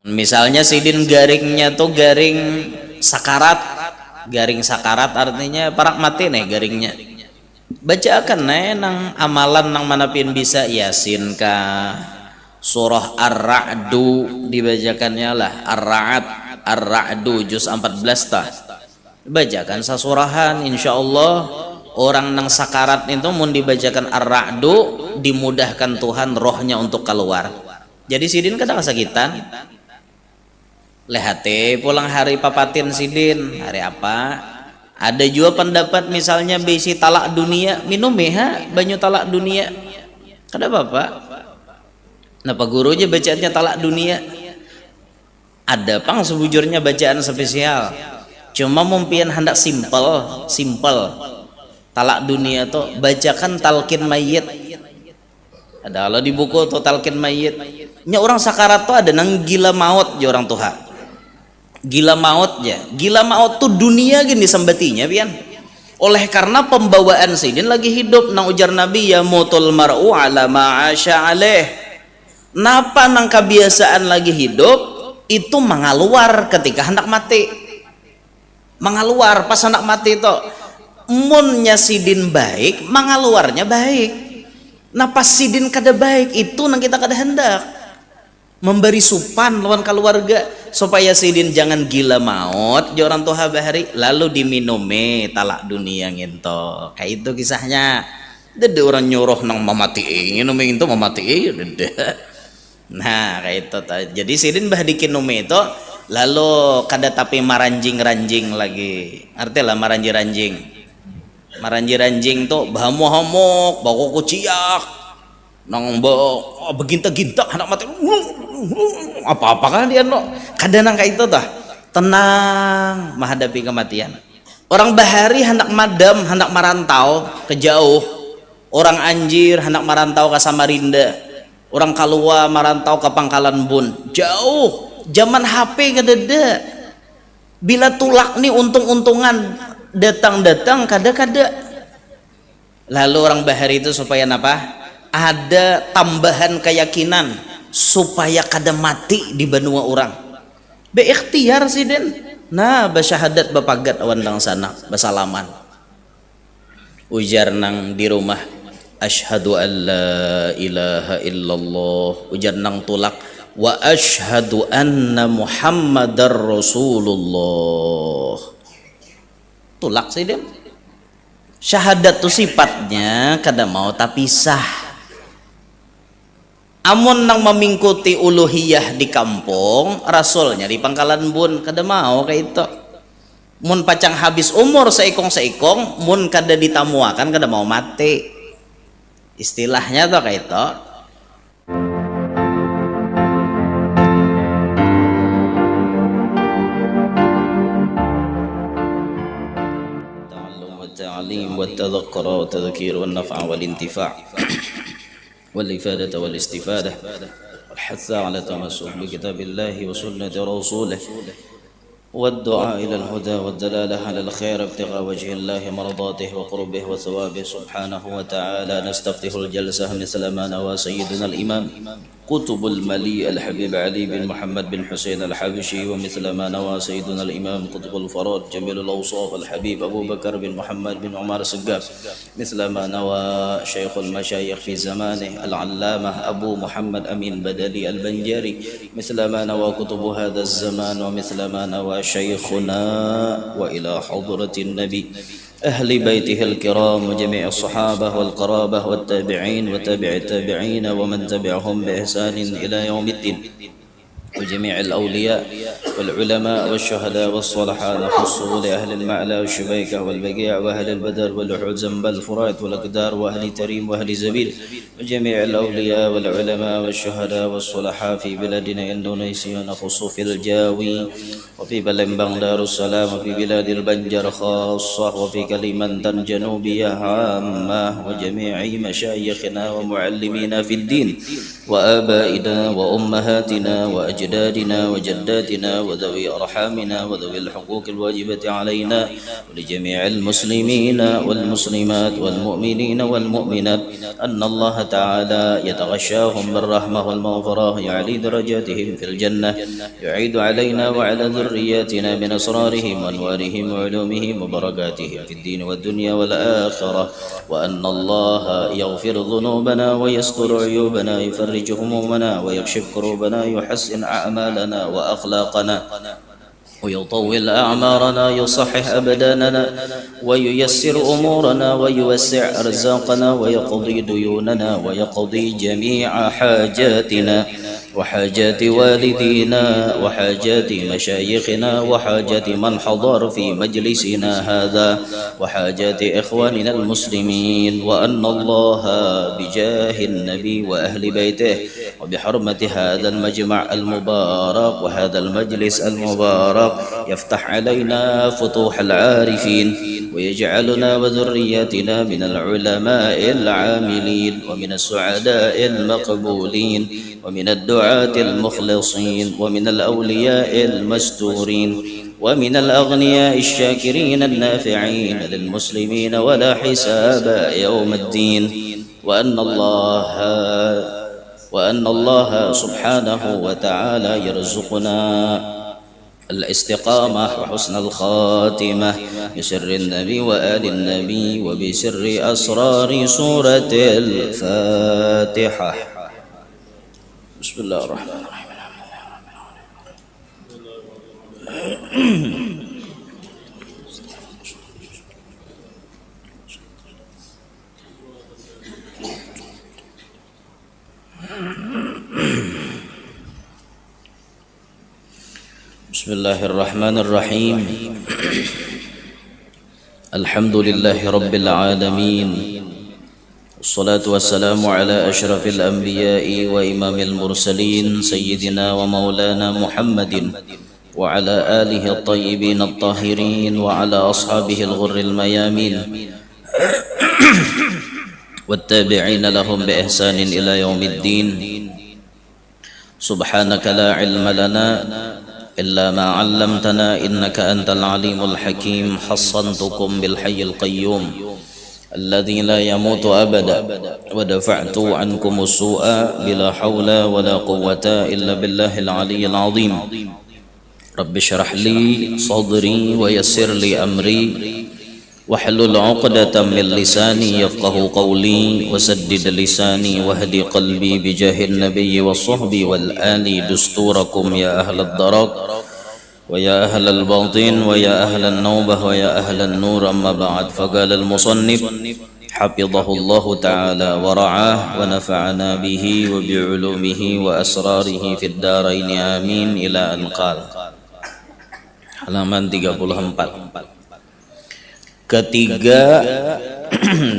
Misalnya sidin garingnya tuh garing sakarat, garing sakarat artinya parak mati nih garingnya. Bacakan nih nang amalan nang manapin bisa Yasin kah, surah Ar-Ra'du dibacakannya lah, Ar-Ra'du juz 14 tah. Bacakan sasurahan insyaallah orang nang sakarat itu mun dibacakan Ar-Ra'du dimudahkan Tuhan rohnya untuk keluar. Jadi sidin kadang kesakitan. Lehate pulang hari papatin sidin hari apa? Ada juga pendapat misalnya besi talak dunia minum ya banyu talak dunia. Kada apa-apa. Napa guru aja bacaannya talak dunia? Ada pang sebujurnya bacaan spesial. Cuma mumpian hendak simple. Talak dunia tuh bacakan talqin mayit. Ada kalau di buku tuh talqin mayit. Nya orang sakarat tuh ada nang gila maut ya orang tuha. Gila maut ya. Gila maut tuh dunia gini sembatinya pian. Oleh karena pembawaan sidin lagi hidup nang ujar Nabi ya mutul mar'u ala ma'asya alaih. Napa nang kebiasaan lagi hidup itu mengaluar ketika hendak mati. Mengaluar pas hendak mati itu munnya sidin baik, mengaluarnya baik. Nah pas sidin kada baik itu nang kita kada hendak memberi supan lawan keluarga supaya sidin jangan gila maut orang tua bahari lalu diminumi talak dunia ngento kayak itu kisahnya. Dede orang nyuruh nang mamati minum itu mamati dede. Nah kayak itu jadi sidin bah dikinumi itu lalu kada tapi maranjing lagi artilah maranjing tuh bahamu-hamuk baku kuciak nang beginta-ginta anak mati apa-apa kan dia no kadang kayak itu dah tenang menghadapi kematian. Orang bahari hendak madam hendak marantau ke jauh, orang anjir hendak marantau ke Samarinda, orang kalua marantau ke Pangkalan Bun jauh zaman HP kadada bila tulak nih untung-untungan datang kada lalu orang bahari itu supaya apa ada tambahan keyakinan supaya kada mati di benua orang beikhtiar sidin nah basyahadat bapagat awan dang sana basalaman ujar nang di rumah asyhadu an la ilaha illallah ujar nang tulak wa asyhadu anna muhammadar rasulullah tulak sidin syahadat tu sifatnya kada mau tapi sah. Amun nang memingkuti uluhiyah di kampung rasulnya di Pangkalan Bun kada mau kayak itu mun pacang habis umur seikong mun kada ditamuakan kada mau mati istilahnya tuh kayak itu. Ta'allum wa ta'lim wa tadhakkura wa tadhkir wa naf'a wal intifa' والإفادة والاستفادة والحث على تمسك بكتاب الله وسنة رسوله والدعاء إلى الهدى والدلالة على الخير ابتغاء وجه الله مرضاته وقربه وثوابه سبحانه وتعالى. نستفتح الجلسة مثل ما نوى سيدنا الإمام قطب الملي الحبيب علي بن محمد بن حسين الحبشي ومثل ما نوى سيدنا الإمام قطب الفراد جميل الأوصاف الحبيب أبو بكر بن محمد بن عمر السقاف مثل ما نوى شيخ المشايخ في زمانه العلامة أبو محمد أمين بدلي البنجاري مثل ما نوى كتب هذا الزمان ومثل ما نوى شيخنا وإلى حضرة النبي أهل بيته الكرام وجميع الصحابة والقرابة والتابعين وتابع التابعين ومن تبعهم بإحسان إلى يوم الدين وجميع الأولياء والعلماء والشهداء والصالحين خصوا لأهل المعلى والشبيكة والبقيع وأهل البدر واللحود زنب الفرات والأقدار وأهل تريم وأهل زبير وجميع الأولياء والعلماء والشهداء والصلحاء في بلادنا إندونيسيا نخص في الجاوي وفي بلمبان دار السلام وفي بلاد البنجر خاصة وفي كلمنتان جنوبية عامة وجميع مشايخنا ومعلمينا في الدين وآبائنا وأمهاتنا وأجدادنا وجداتنا وذوي أرحامنا وذوي الحقوق الواجبة علينا ولجميع المسلمين والمسلمات والمؤمنين والمؤمنات أن الله تعالى يتغشاهم بالرحمة والمغفرة، يعلي درجاتهم في الجنة، يعيد علينا وعلى ذرياتنا من أسرارهم وأنوارهم وعلومهم وبركاتهم في الدين والدنيا والآخرة، وأن الله يغفر ذنوبنا ويستر عيوبنا، يفرج همومنا ويكشف كروبنا، يحسن أعمالنا وأخلاقنا ويطول أعمارنا، يصحح أبداننا وييسر أمورنا ويوسع أرزاقنا ويقضي ديوننا ويقضي جميع حاجاتنا وحاجات والدينا وحاجات مشايخنا وحاجات من حضر في مجلسنا هذا وحاجات إخواننا المسلمين، وأن الله بجاه النبي وأهل بيته وبحرمة هذا المجمع المبارك وهذا المجلس المبارك يفتح علينا فتوح العارفين ويجعلنا وذرياتنا من العلماء العاملين ومن السعداء المقبولين ومن الدعاة المخلصين ومن الأولياء المستورين ومن الأغنياء الشاكرين النافعين للمسلمين ولا حساب يوم الدين، وأن الله سبحانه وتعالى يرزقنا الاستقامة وحسن الخاتمة بسر النبي وآل النبي وبسر أسرار سورة الفاتحة. بسم الله الرحمن الرحيم. بسم الله الرحمن الرحيم. الحمد لله رب العالمين، والصلاة والسلام على أشرف الأنبياء وإمام المرسلين سيدنا ومولانا محمد وعلى آله الطيبين الطاهرين وعلى أصحابه الغر الميامين والتابعين لهم بإحسان إلى يوم الدين. سبحانك لا علم لنا إلا ما علمتنا إنك أنت العليم الحكيم. حصنتكم بالحي القيوم الذي لا يموت أبدا، ودفعت عنكم السوء بلا حول ولا قوة إلا بالله العلي العظيم. رب اشرح لي صدري ويسر لي أمري واحلل عقدة من لساني يفقه قولي وسدد لساني واهد قلبي بجاه النبي والصحب والآل دستوركم يا أهل الدرك ويا أهل الباطن ويا أهل النوبة ويا أهل النور. أما بعد، فقال المصنف حفظه الله تعالى ورعاه ونفعنا به وبعلومه وأسراره في الدارين آمين إلى أن قال. Halaman 34. Ketiga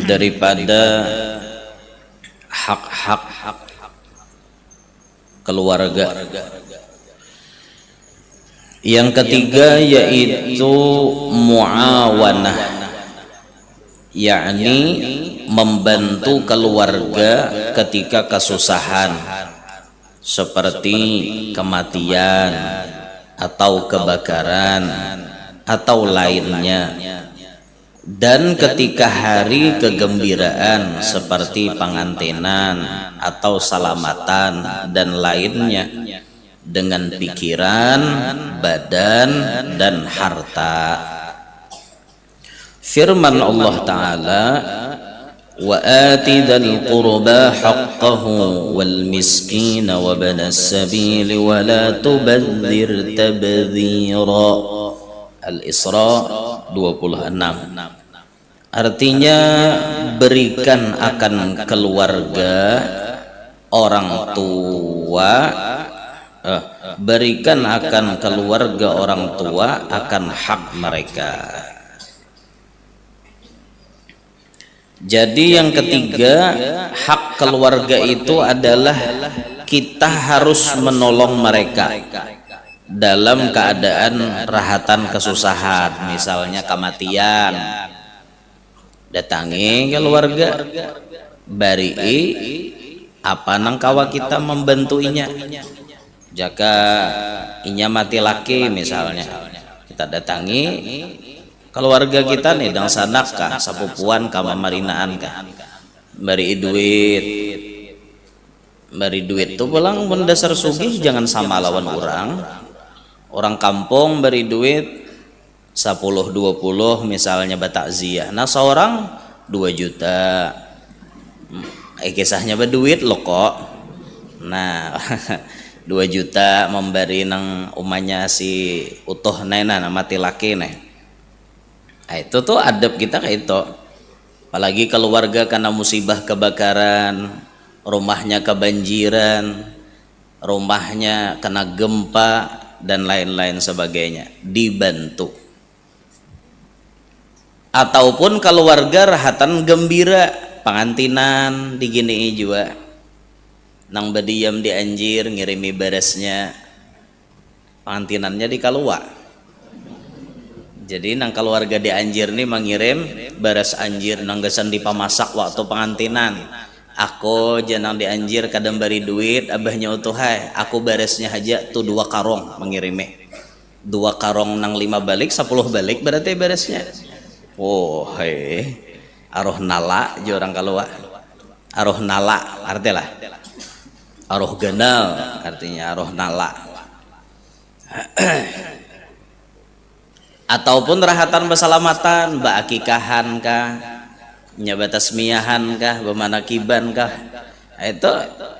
daripada hak-hak keluarga. Yang ketiga yaitu muawanah, yakni membantu keluarga ketika kesusahan seperti kematian atau kebakaran atau lainnya, dan ketika hari kegembiraan seperti pengantinan atau salamatan dan lainnya, dengan pikiran, badan, dan harta. Firman Allah Ta'ala, wa ati dzal qurba haqqahu wal miskina wa banas sabili wa la tubadzir tabdzira. Al-Isra 26. Artinya, berikan akan keluarga orang tua, berikan akan keluarga orang tua akan hak mereka. Jadi yang ketiga, hak keluarga itu adalah kita harus menolong mereka dalam keadaan rahatan kesusahan, misalnya kematian, datangi keluarga, barii apa nang kawa kita membantu inya. Jika inya mati laki misalnya, kita datangi keluarga kita nih dang sanak kah, sapupuan kah, mamarinaan kah, beri duit tuh pulang mendasar sugih jangan sama lawan orang kampung beri duit 10-20 misalnya batakziah, nah seorang 2 juta, kisahnya berduit lo kok, nah 2 juta memberi nang umanya si utuh nena mati laki nih. Nah, itu tuh adab kita kayak itu. Apalagi keluarga karena musibah kebakaran, rumahnya kebanjiran, rumahnya kena gempa dan lain-lain sebagainya, dibantu. Ataupun keluarga rahatan gembira, pengantinan digini juga, nang berdiam di anjir ngirimi beresnya, pengantinannya di kalua. Jadi nang keluarga di anjir nih mengirim beres anjir nanggasan di pamasak waktu pengantinan. Aku janang di anjir kadang beri duit abahnya utuhai, aku beresnya aja tuh 2 karong mengirimi. 2 karong nang 5 balik 10 balik berarti beresnya. Oh hei, aroh nala je orang kalua. Aroh nala artilah aroh ganal, artinya aroh nala. Ataupun rahatan bersalamatan, akikahan kah, nyabata semiahan kah, bemanakiban kah, itu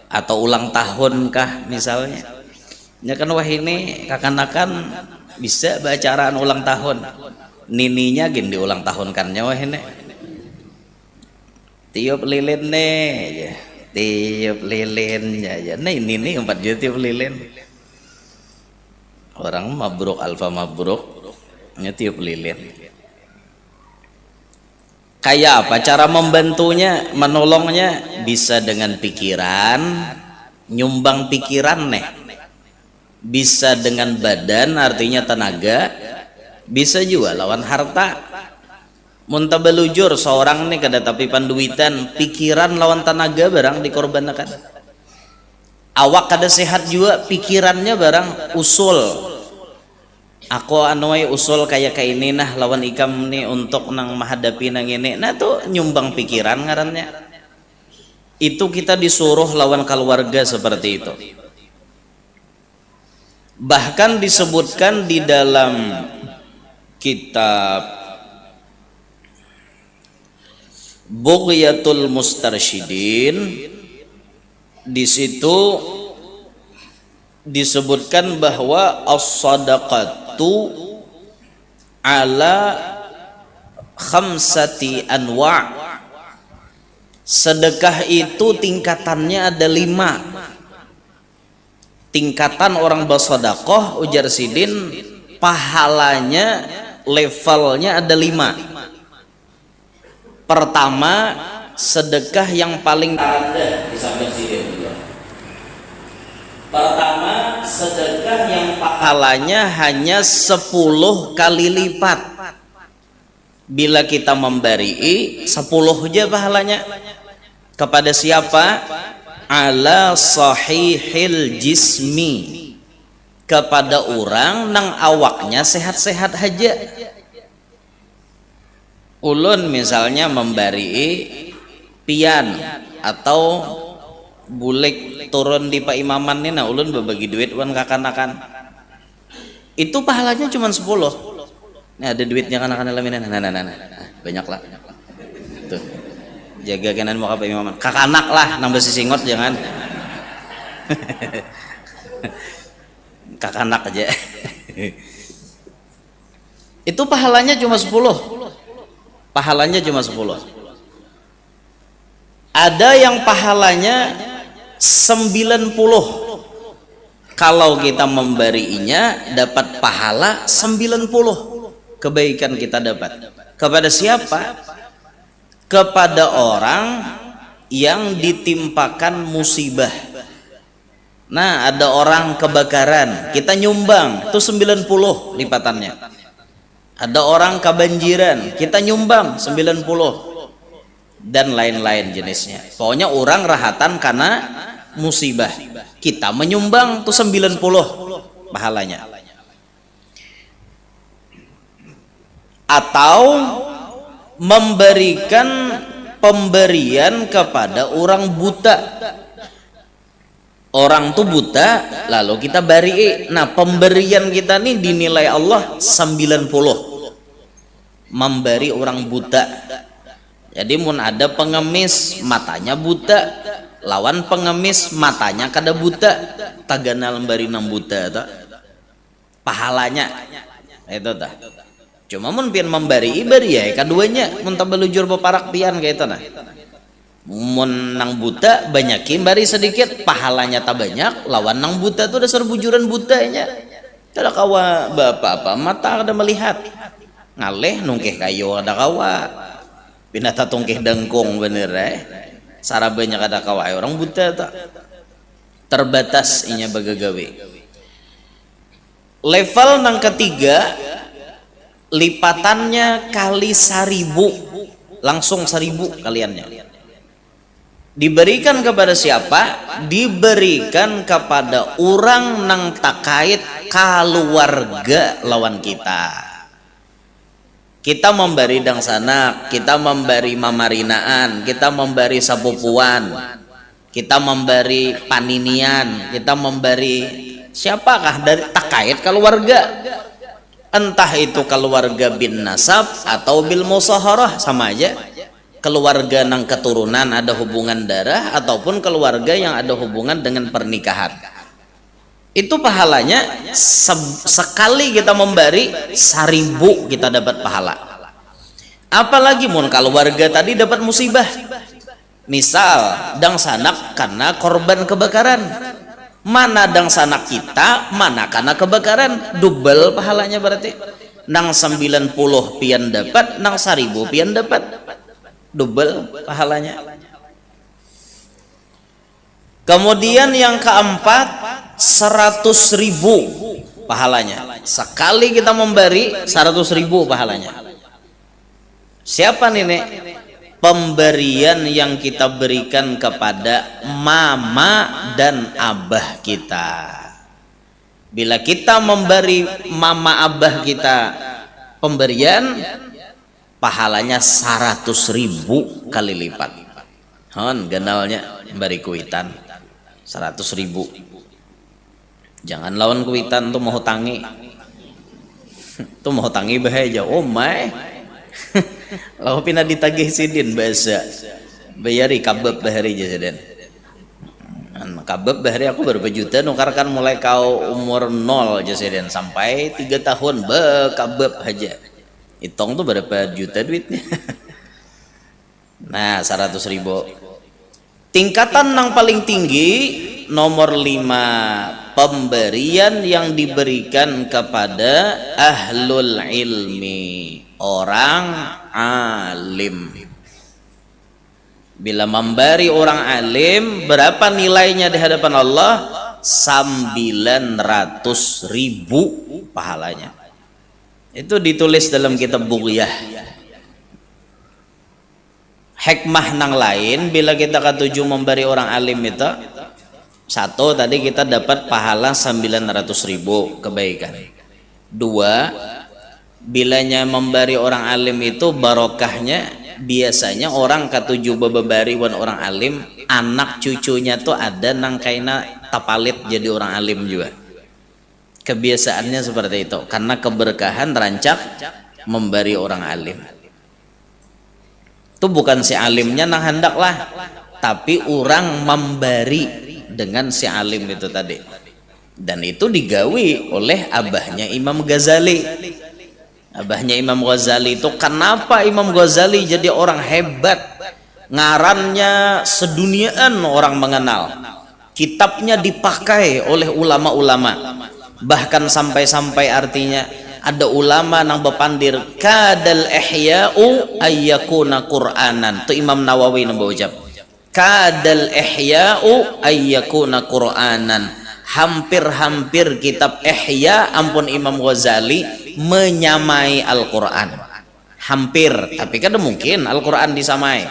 atau ulang tahun kah misalnya. Ya kan wah ini kakanakan bisa bacaraan ulang tahun, nininya gini di ulang tahun kannya wah ini. Tiup lilin nih, ya. Tiup lilin ya. Nah ini 4 juta tiup lilin. Orang mabruk alfa mabruk. Tiup lilin. Kayak apa cara membantunya, menolongnya? Bisa dengan pikiran, nyumbang pikiran nih. Bisa dengan badan, artinya tenaga. Bisa juga lawan harta. Muntabelujur seorang nih kada tapi panduitan, pikiran lawan tenaga barang dikorbankan. Awak kada sehat juga, pikirannya barang usul. Aku anuai usul kayak ini nah lawan ikam nih untuk nang menghadapi nang ini, nah tuh nyumbang pikiran ngarannya. Itu kita disuruh lawan keluarga seperti itu. Bahkan disebutkan di dalam kitab Bughyatul Mustarsyidin, di situ disebutkan bahwa as-sadaqatu ala khamsati anwa'. Sedekah itu tingkatannya ada 5. Tingkatan orang bersedekah ujar Sidin, pahalanya levelnya ada 5. Pertama, sedekah yang paling rendah disampaikan Sidin. Pertama, sedekah yang pahalanya hanya 10 kali lipat. Bila kita memberi 10 aja pahalanya. Kepada siapa? Ala sahihil jismi. Kepada orang nang awaknya sehat-sehat aja. Ulun misalnya memberi pian atau bulik turun di Pak Imaman nih, nah ulun berbagi duit wan kakanakan. Itu pahalanya cuma 10. Nah ada duitnya kanakan laminan. Nah, banyak lah. Tuh. Jaga kanan mau Pak Imaman. Kakanak lah nambah sisingot jangan. Kakanak aja. Itu pahalanya cuma 10. Pahalanya cuma 10. Ada yang pahalanya 90. Kalau kita memberinya dapat pahala 90. Kebaikan kita dapat. Kepada siapa? Kepada orang yang ditimpakan musibah. Nah, ada orang kebakaran, kita nyumbang, itu 90 lipatannya. Ada orang kebanjiran, kita nyumbang 90. dan lain-lain jenisnya. Pokoknya orang rahatan karena musibah. Kita menyumbang tuh 90 pahalanya. Atau memberikan pemberian kepada orang buta. Orang tuh buta, lalu kita bari. Nah, pemberian kita nih dinilai Allah 90. Memberi orang buta. Jadi mun ada pengemis matanya buta, lawan pengemis matanya kada buta, tagana lembari 6 buta ta. Pahalanya itu ta. Cuma mun pian memberi ibari ya kaduanya mun tabelujur peparak pian kayak itu nah. Mun nang buta banyakin bari sedikit pahalanya tak banyak, lawan nang buta tuh dasar bujuran butanya. Kada kawa apa-apa mata kada melihat. Ngaleh nungkeh kayu ada kawa. Pinata tungkeh dengkung bener sarabanya kada kawa orang buta tak. Terbatas inya bagagawe. Level nang ketiga lipatannya kali 1000, langsung 1000 kaliannya. Diberikan kepada siapa? Diberikan kepada orang nang takait keluarga lawan kita. Kita memberi dangsanak, kita memberi mamarinaan, kita memberi sapupuan, kita memberi paninian, kita memberi siapakah dari takait keluarga. Entah itu keluarga bin nasab atau bil musaharah, sama aja. Keluarga nang keturunan ada hubungan darah ataupun keluarga yang ada hubungan dengan pernikahan. Itu pahalanya sekali kita memberi 1000 kita dapat pahala. Apalagi mun keluarga tadi dapat musibah. Misal dang sanak karena korban kebakaran. Mana dang sanak kita, mana karena kebakaran, double pahalanya berarti. Nang 90 pian dapat, nang 1000 pian dapat. Double pahalanya. Kemudian yang keempat 100.000 pahalanya. Sekali kita memberi 100.000 pahalanya. Siapa nenek? Pemberian yang kita berikan kepada mama dan abah kita. Bila kita memberi mama abah kita pemberian, pahalanya 100.000 kali lipat. Hon ganalnya bari kuitan 100.000. Jangan lawan kuitan tuh mau hutangi. Tuh mau hutangi bahaya. Oh my. Lalu pina ditagih sidin bahasa. Bayari kabab bahari jasadan. Kabab bahari aku berapa juta nukarkan mulai kau umur 0 jasadan sampai 3 tahun kabab aja. Hitung tuh berapa juta duitnya. Nah 100.000. Tingkatan yang paling tinggi nomor 5, pemberian yang diberikan kepada ahlul ilmi, orang alim. Bila memberi orang alim, berapa nilainya di hadapan Allah? 900.000 pahalanya. Itu ditulis dalam kitab Bughyah. Hikmah nang lain bila kita ketujuh memberi orang alim itu, satu tadi kita dapat pahala 900.000 kebaikan. 2, bilanya memberi orang alim itu barokahnya biasanya orang ketujuh bababari wan orang alim, anak cucunya tuh ada nang kaina tapalit jadi orang alim juga. Kebiasaannya seperti itu karena keberkahan rancak memberi orang alim. Itu bukan si alimnya nang hendak lah, tapi orang memberi dengan si alim itu tadi. Dan itu digawi oleh abahnya Imam Ghazali. Abahnya Imam Ghazali itu kenapa Imam Ghazali jadi orang hebat? Ngarannya seduniaan orang mengenal. Kitabnya dipakai oleh ulama-ulama. Bahkan sampai-sampai artinya ada ulama nang bepandir kadal ihya'u ayyakuna qur'anan. Itu Imam Nawawi nang berucap kadal ihya'u ayyakuna qur'anan. Hampir-hampir kitab Ihya ampun Imam Ghazali menyamai Al-Quran. Hampir, tapi kan mungkin Al-Quran disamai.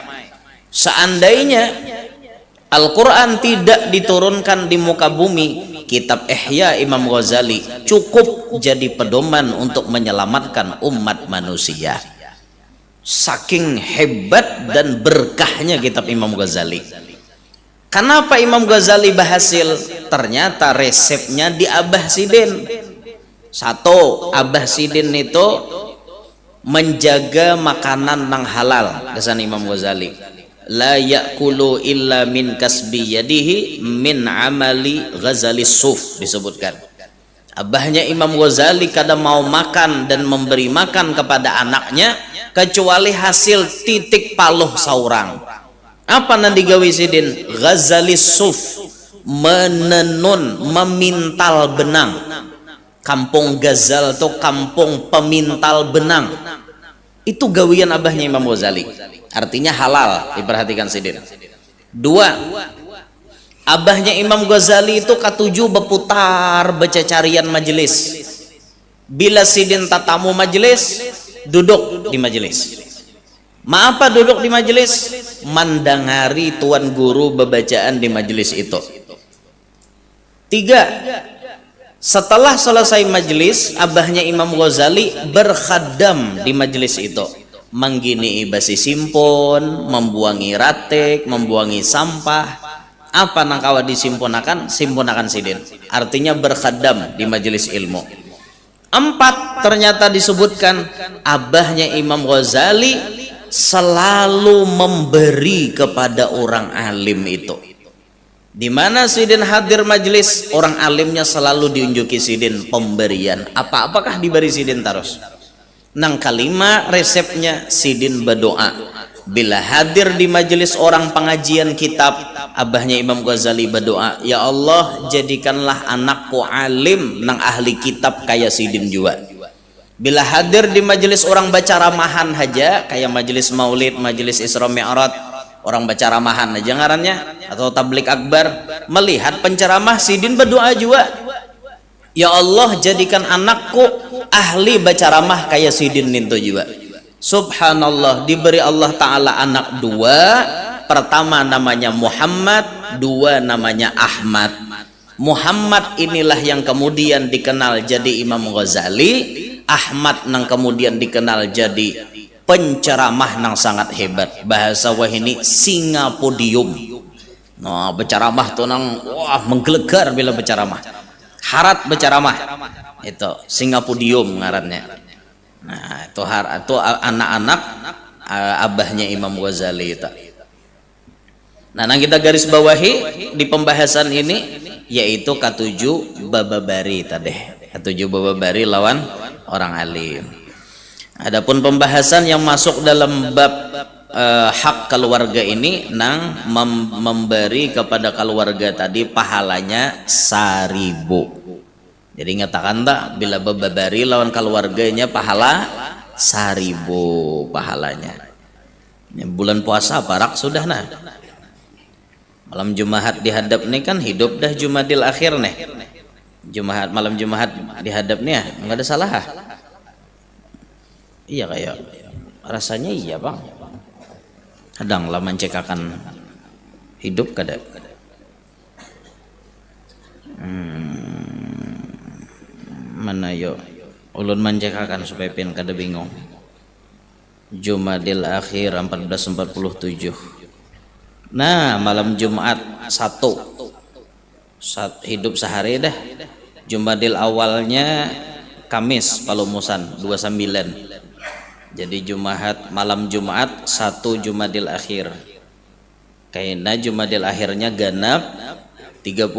Seandainya Al-Quran tidak diturunkan di muka bumi, kitab Ihya Imam Ghazali cukup jadi pedoman untuk menyelamatkan umat manusia. Saking hebat dan berkahnya kitab Imam Ghazali. Kenapa Imam Ghazali berhasil? Ternyata resepnya di Abah Sidin. Satu, Abah Sidin itu menjaga makanan yang halal. Kesan Imam Ghazali, la ya'kulu illa min kasbi yadihi min amali Ghazali Suf, disebutkan. Abahnya Imam Ghazali kadang mau makan dan memberi makan kepada anaknya kecuali hasil titik paluh saurang. Apa nanti gawi Sidin? Ghazali Suf, menenun, memintal benang. Kampung Ghazal tuh kampung pemintal benang. Itu gawian abahnya Imam Ghazali. Artinya halal, diperhatikan Sidin. Dua, abahnya Imam Ghazali itu ketujuh berputar becacarian majelis. Bila Sidin tatamu majelis, duduk di majelis. Apa duduk di majelis? Mendengari tuan guru bebacaan di majelis itu. Tiga, setelah selesai majelis, abahnya Imam Ghazali berkhadam di majelis itu, menggini basi simpon, membuangi ratek, membuangi sampah. Apa nang kawa disimpunakan? Simpunakan Sidin. Artinya berkhadam di majelis ilmu. Empat, ternyata disebutkan abahnya Imam Ghazali selalu memberi kepada orang alim itu. Di mana Sidin hadir majelis, orang alimnya selalu diunjuki Sidin pemberian. Apakah diberi Sidin terus? Nang kalima resepnya Sidin berdoa. Bila hadir di majelis orang pengajian kitab, abahnya Imam Ghazali berdoa, ya Allah jadikanlah anakku alim nang ahli kitab kayak Sidin juga. Bila hadir di majelis orang baca ramahan aja, kayak majelis maulid, majelis Isra Mi'raj, orang baca ramahan aja ngarannya, atau tablik akbar, melihat penceramah Sidin berdoa juga, ya Allah jadikan anakku ahli baca ramah kayak Sidin ninto juga. Subhanallah, diberi Allah Ta'ala anak dua. Pertama namanya Muhammad, dua namanya Ahmad. Muhammad inilah yang kemudian dikenal jadi Imam Ghazali. Ahmad nang kemudian dikenal jadi penceramah nang sangat hebat. Bahasa wahini singapodium. Nah, berceramah tuh nang wah menggelegar bila berceramah. Harat berceramah. Itu singapodium ngarannya. Nah, itu anak-anak abahnya Imam Ghazali itu. Nah, yang kita garis bawahi di pembahasan ini yaitu ketujuh bababari tadi. Ketujuh bababari lawan orang alim. Adapun pembahasan yang masuk dalam bab hak keluarga ini nang memberi kepada keluarga tadi pahalanya 1000. Jadi ngatakan tak bila bababari lawan keluarganya pahala 1000 pahalanya. Ini bulan puasa parak sudah nah. Malam Jumat dihadap nih kan hidup dah Jumadil akhir nih. Malam Jumat dihadap nih ya, nggak ada salah. Iya kayak rasanya iya bang. Kadang lah mencekakan hidup kada. Mana yo ulun mencekakan supaya pin kada bingung. Jumadil akhir 1447. Nah malam Jumat 1 hidup sehari dah. Jumadil awalnya Kamis Palumusan 29. Jadi malam Jumat 1 Jumadil akhir. Kaina Jumadil akhirnya ganap 30.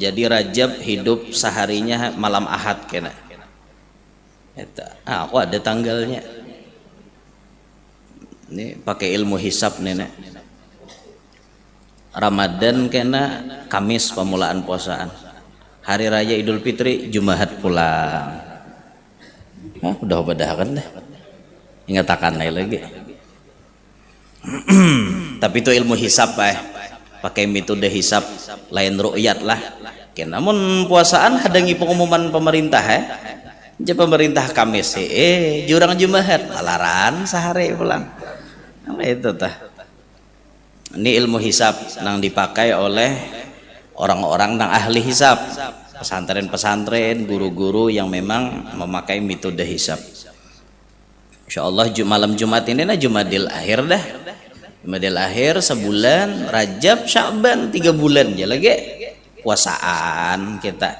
Jadi Rajab hidup seharinya malam Ahad kena. Aku ada tanggalnya. Ini pakai ilmu hisab nenek. Ramadan kena Kamis pemulaan puasaan. Hari Raya Idul Fitri Jumat pulang. Udah kan dah. Ingatakan lagi. Tapi itu ilmu hisab pakai metode hisab lain ru'yat lah. Namun puasaan hadangi pengumuman pemerintah Jadi pemerintah Kamis jurang Jumat alaran sehari pulang. Apa itu tah? Ini ilmu hisab yang dipakai oleh orang-orang yang ahli hisab, pesantren-pesantren, guru-guru yang memang memakai metode hisab. Insyaallah malam Jumat ini Jumadil akhir dah. Jumadil akhir sebulan, Rajab, Sya'ban 3 bulan aja lagi puasaan kita.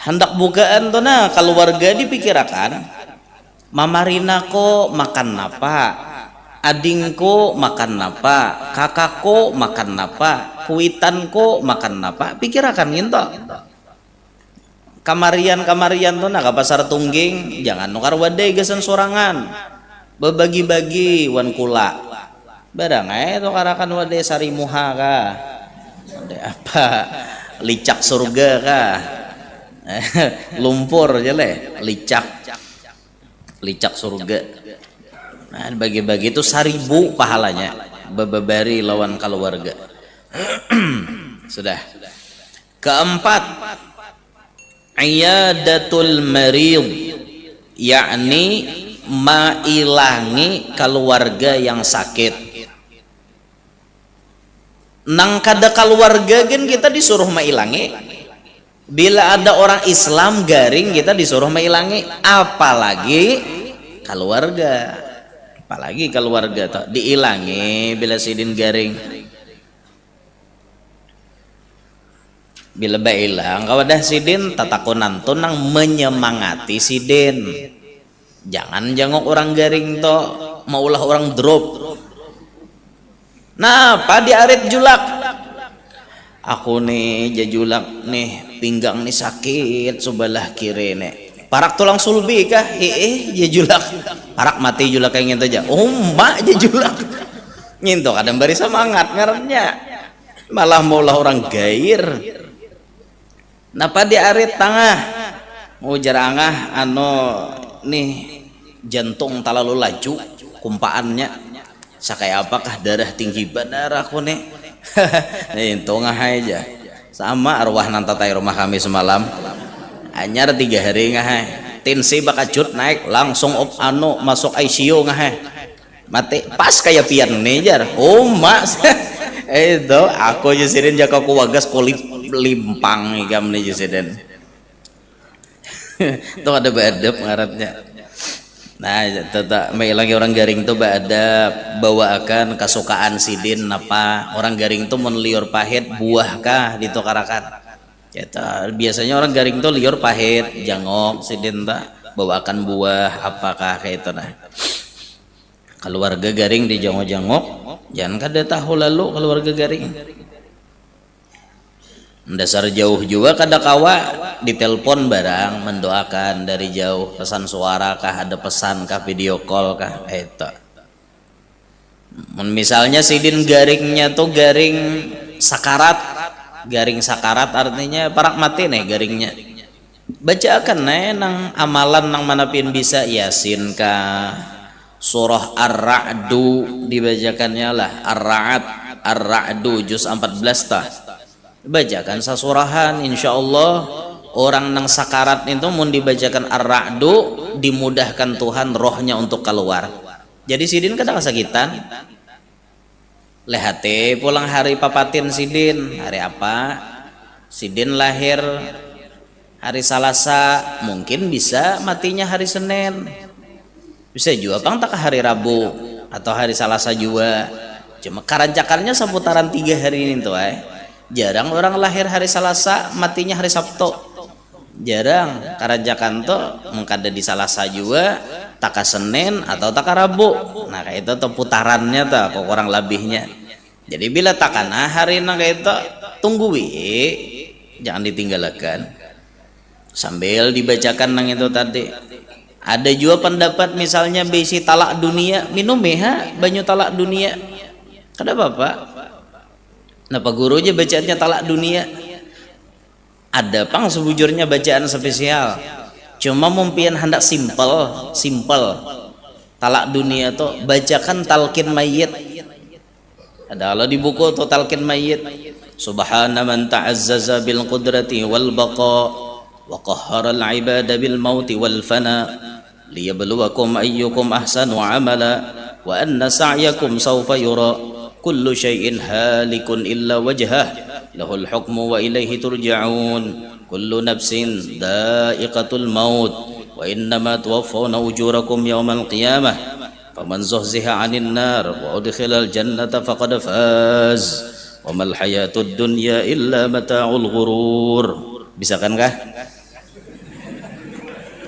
Hendak bukaan tuh nah keluarga dipikirkan, mamarina ko makan napa, adingku makan napa, kakakku makan napa, kuitanku makan napa, pikirakan gitu. Kamarian tuh nah ke pasar tungging jangan nukar wadai gasan sorangan, bebagi-bagi wan kula barang itu karakan wadai sari muha kah, wadai apa licak surga kah, lumpur aja leh, licak surga. Nah, bagi-bagi itu 1000 pahalanya, bebari lawan keluarga. Sudah. Keempat, iyadatul marid, yakni mailangi keluarga yang sakit. Nang kada keluarga gen kita disuruh mailangi. Bila ada orang Islam garing kita disuruh mailangi, apalagi keluarga. Apalagi keluarga toh diilangi bila sidin garing. Bila bailang kawadah sidin tatakunan tunang menyemangati sidin. Jangan jangok orang garing toh maulah orang drop. Nah, padi arit julak. Aku nih jajulak nih pinggang nih sakit sebelah kiri nih. Parak tulang sulbi kah? Jajulak. Parak mati julak kayak gitu aja. Mak jajulak. Nyinto kadang bari semangat ngarannya. Malah maulah orang gair. Napa di arit tangah? Mau jarangah nih jantung talalu laju kumpaannya. Sakaya apakah darah tinggi benar aku nih? Itu ngahai aja sama arwah nantatai rumah kami semalam anyar 3 hari ngahai tensi bakajut naik langsung masuk ICU ngahai mati pas kayak pian nejar mas itu aku jesirin jaka kuwagas kulit limpang igam nih jesirin itu ada badep ngaratnya. Nah, tetap lagi orang garing tuh ada bawakan kesukaan sidin apa orang garing tuh liur pahit buah kah ditukarakan. Biasanya orang garing tuh liur pahit jangok sidin tak bawakan buah apakah kayak itu nah. Keluarga garing di jangok jangan kada tahu lalu keluarga garing. Dasar jauh juga kada kawa ditelepon barang mendoakan dari jauh pesan suara kah ada pesan kah video call kah itu. Misalnya sidin garingnya tuh garing sakarat artinya parak mati nih garingnya. Bacakan nang amalan nang manapin bisa Yasin kah surah Ar-Ra'du dibacakannya lah Ar-Ra'du juz 14 tah. Bacakan sasurahan insyaallah orang nang sakarat itu mun dibacakan Ar-Ra'du dimudahkan Tuhan rohnya untuk keluar. Jadi sidin kada kesakitan. Lehate pulang hari papatin sidin hari apa? Sidin lahir hari Selasa, mungkin bisa matinya hari Senin. Bisa juga pang tak hari Rabu atau hari Selasa juga. Cuma karancakannya seputaran 3 hari ini tuh jarang orang lahir hari Selasa matinya hari Sabtu, jarang. Karancakan tuh mengkada di Selasa juga taka Senin atau taka Rabu. Nah kayak itu tuh putarannya tuh kok kurang lebihnya. Jadi bila takana hari nang kayak itu tunggu jangan ditinggalkan sambil dibacakan nang itu tadi. Ada juga pendapat misalnya besi talak dunia minum banyu talak dunia kada apa-apa. Napa guru aja bacaannya talak dunia. Ada pang sebujurnya bacaan spesial. Cuma mumpian hendak simple. Talak dunia tuh bacakan talqin mayyit. Ada Allah di buku tuh talqin mayyit. Subhana man ta'azzaza bil qudrati wal baqa wa qahhara al ibada bil mauti wal fana liyabluwakum ayyukum ahsanu amala wa anna sa'yakum sawfa yura kullu syai'in halikun illa wajhah lahul hukmu wa ilaihi turja'un kullu nafsin dha'iqatul maut wa innama tuwaffawna ujurakum yawmal qiyamah faman zuhziha 'anil nar wa udkhilal jannata faqad faz wa mal hayatud dunya illa mata'ul ghurur. Bisa kan kah?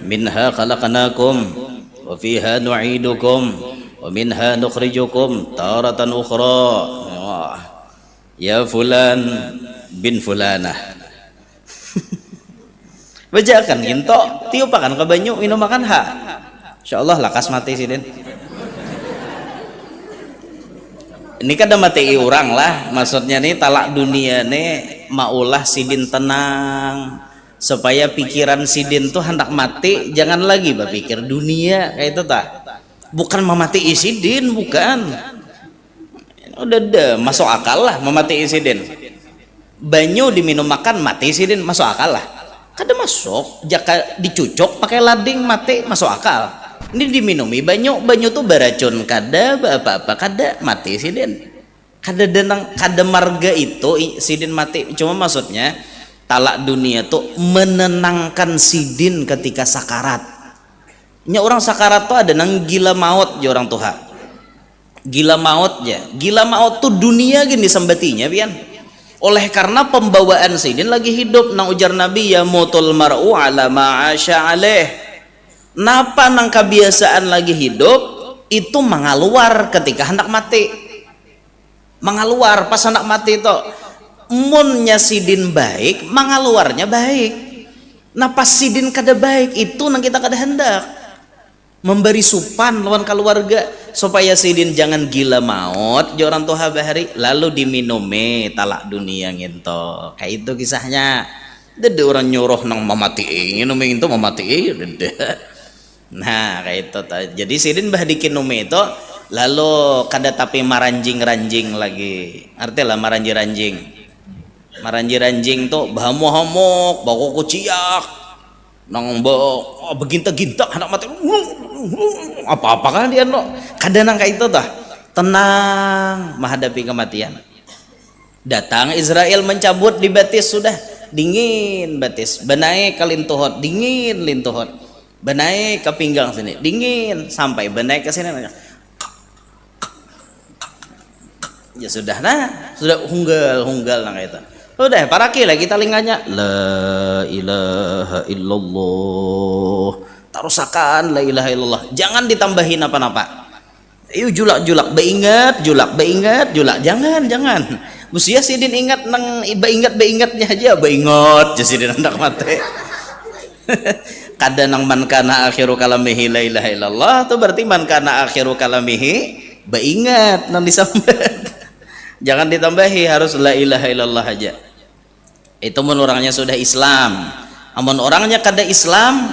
Minha khalaqnakum wa fiha nu'idukum wa minha nukhrijukum taratan ukhra. Ya fulan bin fulanah. Bajakan ginto tiupakan ke banyu minum makan ha. Insyaallah lakas mati sidin. Ini kada mati orang lah, maksudnya nih talak dunia nih maulah sidin tenang supaya pikiran sidin tuh hendak mati, jangan lagi berpikir dunia kayak itu tah. Bukan memati sidin, bukan. Udah masuk akal lah memati sidin. Banyu diminum makan mati sidin masuk akal lah. Kada masuk, jika dicucuk pakai lading mati masuk akal. Ini diminumi banyu tuh beracun kada apa-apa kada mati sidin. Kada marga itu sidin mati. Cuma maksudnya talak dunia tuh menenangkan sidin ketika sakarat. Nya orang sakarat tuh ada nang gila maut ya orang tuha. Gila maut ya. Gila maut tuh dunia gini sembatinya pian. Oleh karena pembawaan sidin lagi hidup nang ujar Nabi ya mutul mar'u ala ma'asya alaih. Napa nang kebiasaan lagi hidup itu mengaluar ketika hendak mati. Mengaluar pas hendak mati itu munnya sidin baik, mengaluarnya baik. Nah pas sidin kada baik itu nang kita kada hendak memberi supan lawan keluarga supaya sidin jangan gila maut orang tua bahari lalu diminumi talak dunia ngento. Kayak itu kisahnya. Dede orang nyuruh nang mematiin minum itu mematiin dede. Nah kayak itu jadi sidin bah dikinumi itu lalu kada tapi maranjing-ranjing lagi artilah maranjing-ranjing tuh bahamu-hamuk bawa kuciak nang beginta-ginta anak mati apa-apa kan dia no kada nang kayak itu tah tenang menghadapi kematian. Datang Israel mencabut di batis sudah dingin batis benai kalintuhot dingin lintuhot benai ke pinggang sini dingin sampai benai ke sini ya sudah sudah hunggal nah itu udah para kila kita linganya la ilaha illallah tarusakan la ilaha illallah jangan ditambahin apa-apa. Ayo julak beingat julak jangan musia sidin ingat nang beingatnya aja beingat jadi sidin hendak mati. Kada nang man kana akhiru kalamihi la ilaha illallah itu berarti man kana akhiru kalamihi beingat nang disambat. Jangan ditambahi harus la ilaha illallah aja. Itu mun orangnya sudah Islam. Amun orangnya kada Islam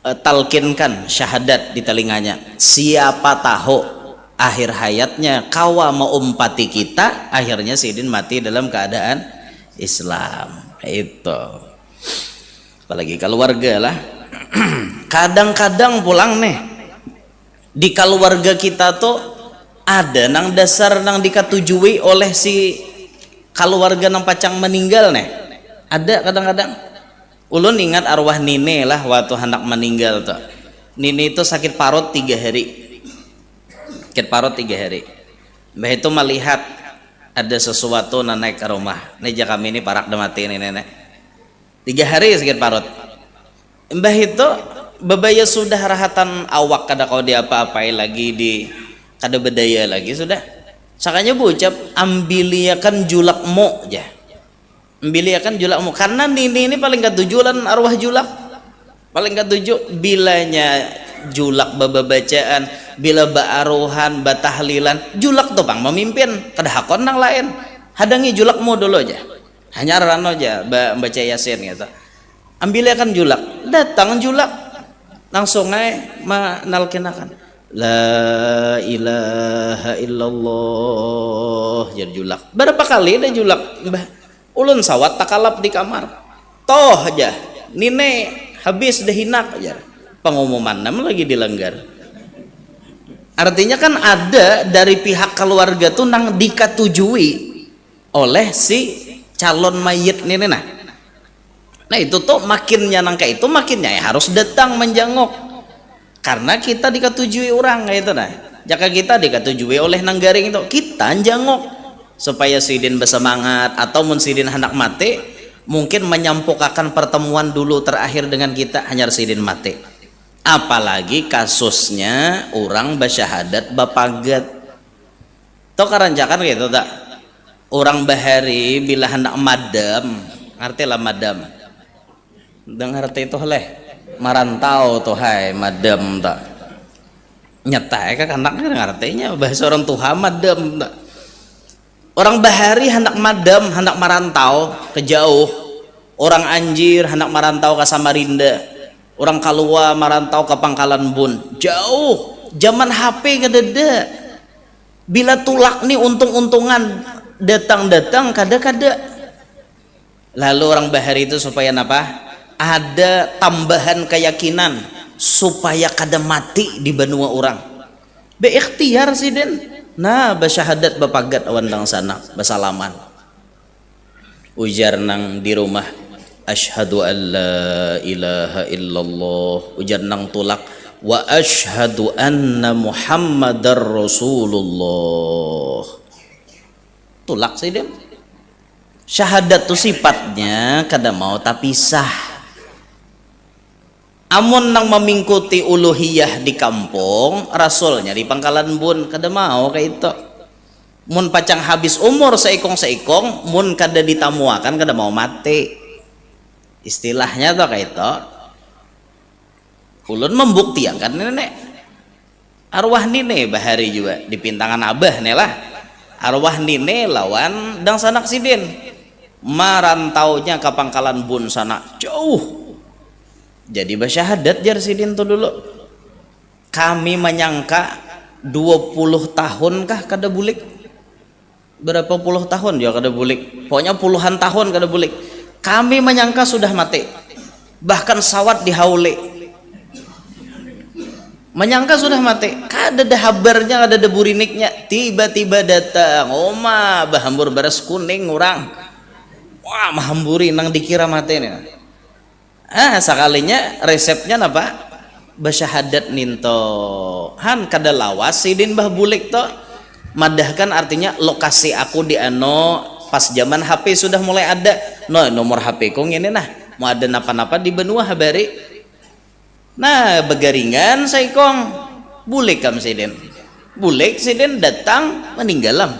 talkinkan syahadat di telinganya. Siapa tahu akhir hayatnya kawa maumpati kita akhirnya sidin mati dalam keadaan Islam. Itu. Apalagi keluarga lah. Kadang-kadang pulang nih di keluarga kita tuh ada nang dasar nang dikatujui oleh si keluarga nang pacang meninggal nih ada kadang-kadang ulun ingat arwah nini lah waktu hendak meninggal tuh nini itu sakit parut 3 hari mbah itu melihat ada sesuatu naik ke rumah neja kami ini parak demati ini nenek 3 hari sakit parut mbah itu bebaya sudah rahatan awak kada kau diapa-apai lagi di kada bedaya lagi sudah sakanya bucap ambiliakan julakmu aja ambiliakan julakmu karena ini paling ketujuan arwah julak paling ketujuh bilanya julak bacaan bila baaruhan batahlilan julak tuh bang memimpin kada hakon nang lain hadangi julakmu dulu aja hanya rano aja baca yasin gitu ambiliakan julak datang julak langsung aja menalkinakan la ilaha illallah jadi julak berapa kali ada julak mbah ulun sawat takalap di kamar toh aja nine habis dah hinak aja pengumuman nama lagi dilanggar Artinya kan ada dari pihak keluarga tuh nang diketujui oleh si calon mayit ini nah. Nah itu tuh makinnya nangka itu makinnya ya harus datang menjenguk karena kita diketujui orang kayak itu nah. Jika kita diketujui oleh nanggaring itu kita jenguk supaya sidin bersemangat atau mun sidin hendak mati mungkin menyampukakan pertemuan dulu terakhir dengan kita hanya sidin mati. Apalagi kasusnya orang basyahadat bapagat toh karancakan gitu tak orang bahari bila hendak madam ngerti lah madam dengar itu leh marantau tuh hai madam tak nyata kan anaknya ngertinya bahasa orang tua madam tak orang bahari hendak madam hendak marantau ke jauh orang anjir hendak marantau ke Samarinda orang kalua marantau ke Pangkalan Bun jauh zaman HP kadada bila tulak nih untung-untungan datang-datang kada-kada lalu orang bahari itu supaya apa ada tambahan keyakinan supaya kada mati di benua orang beikhtiar sih den nah basyahadat bapagat awandang sana basalaman ujar nang di rumah asyhadu an la ilaha illallah ujar nang tulak wa asyhadu anna muhammadar rasulullah tulak sih den syahadat tuh sifatnya kada mau tapi sah amun nang memingkuti uluhiyah di kampung rasulnya di Pangkalan Bun kada mau kayak itu mun pacang habis umur seikong mun kada ditamuakan kada mau mati istilahnya tuh kayak itu ulun membuktikan nenek arwah nine bahari juga di pintangan abah nih lah arwah nine lawan dang sanak sidin marantaunya ke Pangkalan Bun sana jauh jadi basyahadat jar sidin tuh dulu kami menyangka 20 tahun kah kada bulik berapa puluh tahun ya kada bulik pokoknya puluhan tahun kada bulik kami menyangka sudah mati bahkan sawat dihaule menyangka sudah mati kada ada habarnya kada ada buriniknya tiba-tiba datang oma bahambur baras kuning orang wah mahamburi nang dikira mati nih sekalinya resepnya apa basyahadat ninto han kada lawas sidin bah bulik to madahkan artinya lokasi aku di ano pas zaman HP sudah mulai ada no nomor HP kong ini nah mau ada napa-napa di benua habari nah begaringan saya kong bulik kam sidin bulik sidin datang meninggalam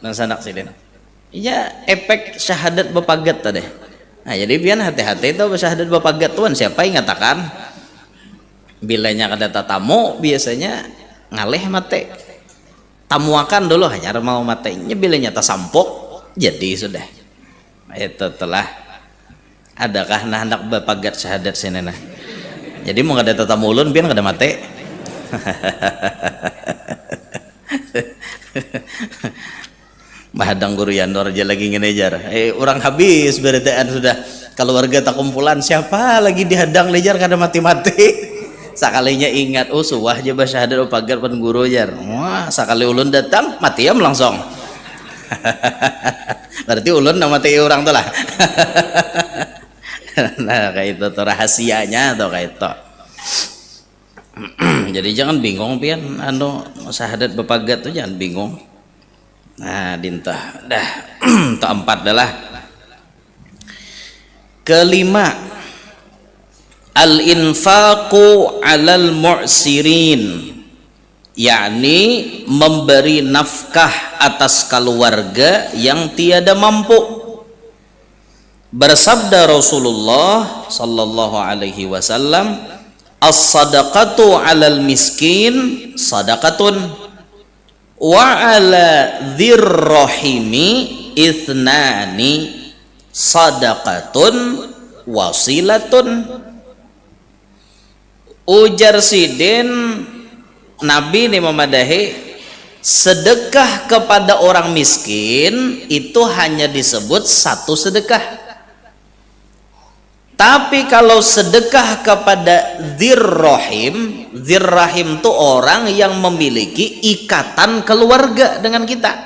nang sanak sidin iya efek syahadat bapagat tadi. Nah jadi biar hati-hati itu basyahadat bapagat tuan siapa yang ngatakan bilanya kada tatamu biasanya ngaleh mate tamuakan dulu hanya mau matenya bilanya tasampok jadi sudah itu telah adakah nah hendak bapagat syahadat sini nah jadi mau kada tatamu ulun biar kada mate Mahadang guru Yandor aja lagi ngejar orang habis beretaan sudah keluarga tak kumpulan siapa lagi dihadang lejar kada mati-mati sakalinya ingat suwah aja basyahadat pagar pan guru jar wah sakali ulun datang mati langsung berarti ulun nama mati orang tuh lah nah kayak itu tuh rahasianya tuh kayak itu jadi jangan bingung pian syahadat bapagat tuh jangan bingung. Nah dintah dah keempat adalah kelima al-infaqu 'alal mu'sirin yakni memberi nafkah atas keluarga yang tiada mampu bersabda Rasulullah sallallahu alaihi wasallam as-sadaqatu 'alal miskin sadaqatun wa ala dzirrahimi ithnani sadaqatun wasilatun ujar sidin Nabi ini memadahi sedekah kepada orang miskin itu hanya disebut satu sedekah Tapi kalau sedekah kepada dzirrahim itu orang yang memiliki ikatan keluarga dengan kita.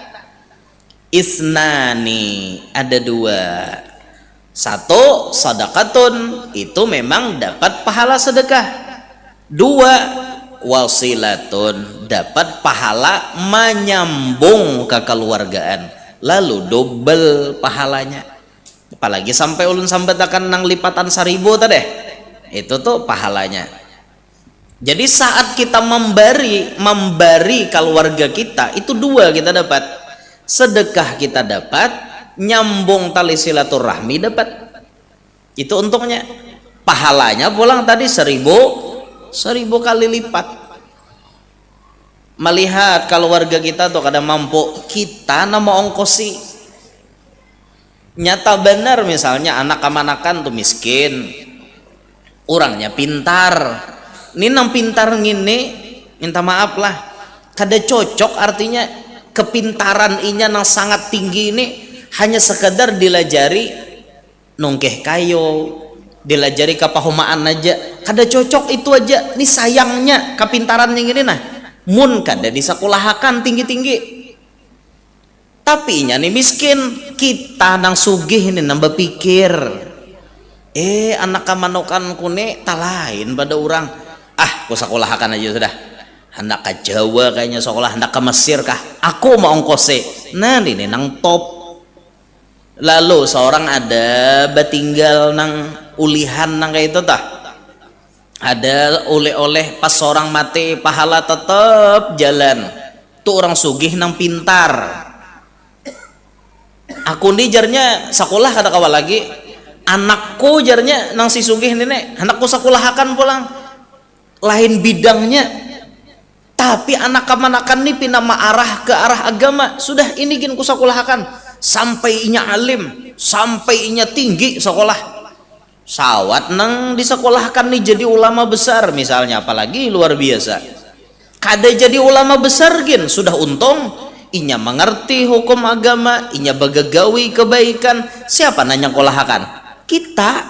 Isnani, ada dua. Satu, sadaqatun, itu memang dapat pahala sedekah. Dua, wasilatun, dapat pahala menyambung kekeluargaan, lalu double pahalanya. Apalagi sampai ulun sambatakan nang lipatan 1000 tadi, itu tuh pahalanya. Jadi saat kita memberi keluarga kita, itu dua kita dapat. Sedekah kita dapat, nyambung tali silaturahmi dapat. Itu untungnya. Pahalanya pulang tadi 1000 kali lipat. Melihat keluarga kita tuh kada mampu, kita nama ongkosi. Nyata benar, misalnya anak kemanakan tuh miskin, orangnya pintar, ini nang pintar ngini, minta maaf lah, kada cocok. Artinya kepintaran inya nang sangat tinggi ini hanya sekedar dilajari nongkeh kayo, dilajari kepahumaan aja, kada cocok itu aja. Ini sayangnya kepintaran yang ini nah, mun kada disekolahakan tinggi-tinggi. Tapi nya nih miskin, kita nang sugih ini nambah pikir, anak kamanokan kune talain pada orang, ku sekolahkan aja sudah. Hendak ke Jawa kayaknya sekolah, hendak ke Mesir kah, aku mau ongkose. Nah ini nang top. Lalu seorang ada batinggal nang ulihan nang kayak itu tah, ada oleh-oleh pas seorang mati, pahala tetap jalan. Tuh orang sugih nang pintar. Aku nih jarnya sekolah kata kawal lagi, anakku jarnya nang si sugih nenek, anakku sekolahakan pulang lain bidangnya, tapi anak kemanakan nih pindah arah ke arah agama. Sudah ini gin ku sekolahakan sampai inya alim, sampai inya tinggi sekolah, sawat nang disekolahkan nih jadi ulama besar misalnya, apalagi luar biasa. Kada jadi ulama besar gin sudah untung. Inya mengerti hukum agama, inya bagagawi kebaikan. Siapa nanya kolahakan? Kita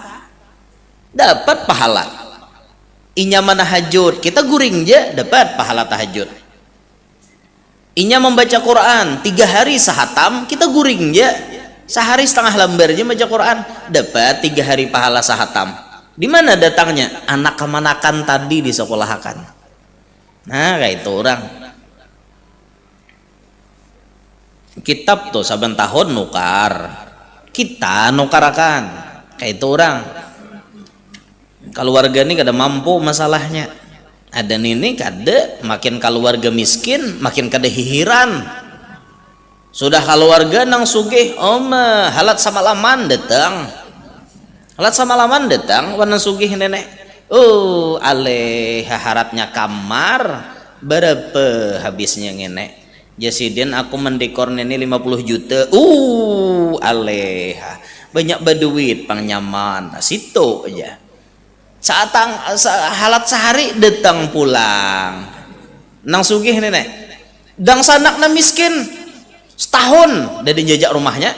dapat pahala. Inya menahajud, kita guring je dapat pahala tahajud. Inya membaca Quran 3 hari sahatam, kita guring je sehari setengah lembar je baca Quran, dapat 3 hari pahala sahatam. Di mana datangnya? Anak kemanakan tadi disekolahakan. Nah kayak itu orang. Kitab tuh saban tahun nukar, kita nukarakan kayak itu orang. Keluarga ini kada mampu masalahnya, ada nini kada, makin keluarga miskin makin kada hihiran. Sudah keluarga nang sugih, halat sama laman datang, warna sugih nenek, aleh haratnya kamar berapa habisnya nenek. Jasidin aku mendekor ini 50 juta. Aleha banyak berduit pang nyaman. Situ aja. Halat sehari datang pulang. Nang sugih nenek. Dang sanak na miskin. Setahun dari jajak rumahnya.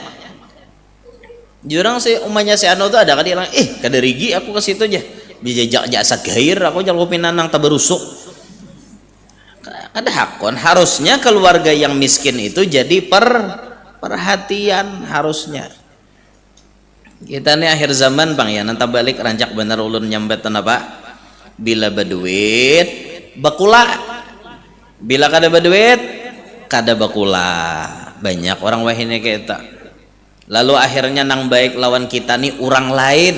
Jurang si umahnya si Ano tuh ada kan dia bilang, kada rigi aku ke situ aja. Dijajak jasa gair aku jalan pinanang tabarusuk. Ada hakon, harusnya keluarga yang miskin itu jadi perhatian harusnya. Kita nih akhir zaman bang ya, nanti balik rancak bener ulun nyambet apa? Bila berduit bakula, bila kada berduit kada bakula. Banyak orang wahine kita. Lalu akhirnya nang baik lawan kita nih orang lain,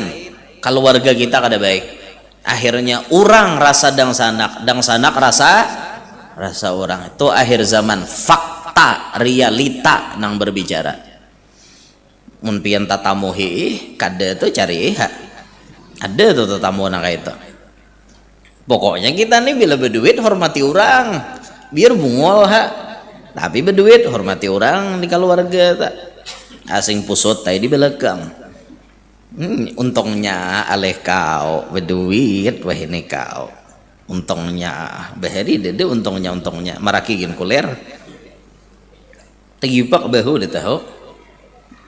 keluarga kita kada baik. Akhirnya orang rasa dang sanak rasa orang. Itu akhir zaman, fakta realita nang berbicara. Mun pian tatamuhi kada tuh cari ada tuh tatamu nang kayak itu. Pokoknya kita nih bila berduit hormati orang, biar bungol tapi berduit hormati orang di keluarga tak. Asing pusut tadi di belakang. Untungnya aleh kau berduit wah ini kau. Untungnya bahari dede untungnya maraki gin kuler tegipak bahu deh tahu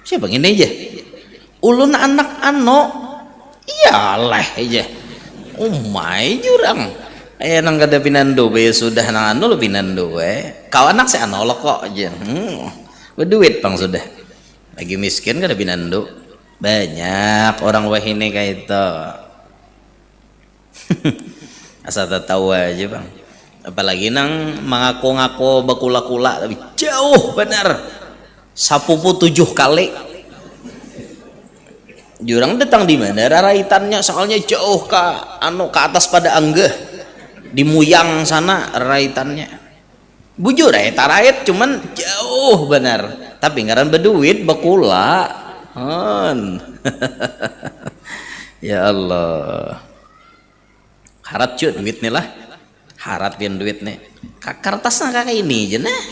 siapa gini aja ulun anak ano iyalah aja umay jurang aya nang kada pinando bae sudah nang anu lo pinando we kau anak saya anolok kok aja berduit pang sudah lagi miskin kada pinando banyak orang wahine kayak itu asal tahu aja bang apalagi nang mengaku-ngaku bakula-kula tapi jauh benar sapupu 7 kali jurang datang di mana raitannya soalnya jauh ke anu ke atas pada angge di Muyang sana raitannya bujur tarait cuman jauh benar tapi ngaran berduit bakula ya Allah harat cuy duit nih lah harat pian duit nih kertasnya kayak ini aja nah